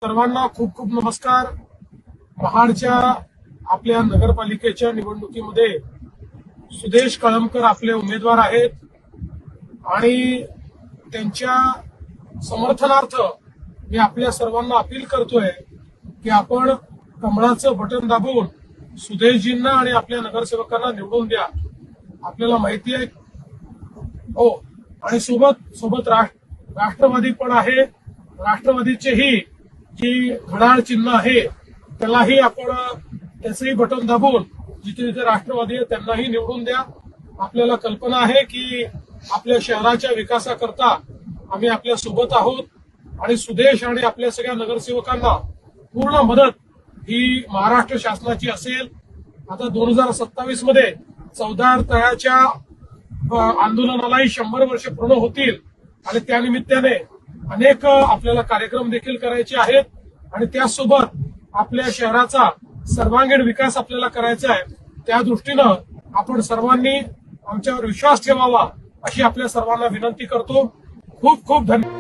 सर्वांना खूप खूप नमस्कार। महाडच्या आपल्या नगरपालिकेच्या निवडणुकीमध्ये सुदेश कळमकर आपले उमेदवार आहेत आणि त्यांच्या समर्थनार्थ मी आपल्या सर्वांना अपील करतोय की आपण कमळाचं बटन दाबून सुदेशजींना आणि आपल्या नगरसेवकांना निवडून द्या। आपल्याला माहिती आहे हो, आणि सोबत राष्ट्रवादी पण आहे। राष्ट्रवादीचेही जी घड्याळ चिन्ह आहे त्यालाही आपण त्याचंही बटन दाबून जिथे जिथे राष्ट्रवादी आहे त्यांनाही निवडून द्या। आपल्याला कल्पना आहे की आपल्या शहराच्या विकासाकरता आम्ही आपल्या सोबत आहोत आणि सुदेश आणि आपल्या सगळ्या नगरसेवकांना पूर्ण मदत ही महाराष्ट्र शासनाची असेल। आता 2027 मध्ये 14 तळ्याच्या आंदोलनालाही 100 वर्ष पूर्ण होतील आणि त्यानिमित्ताने अनेक आपल्याला कार्यक्रम देखील करायचे आहेत आणि त्यासोबत आपल्या शहराचा सर्वांगीण विकास आपल्याला करायचा आहे। त्या दृष्टीनं आपण सर्वांनी आमच्यावर विश्वास ठेवावा अशी आपल्या सर्वांना विनंती करतो। खूप खूप धन्यवाद।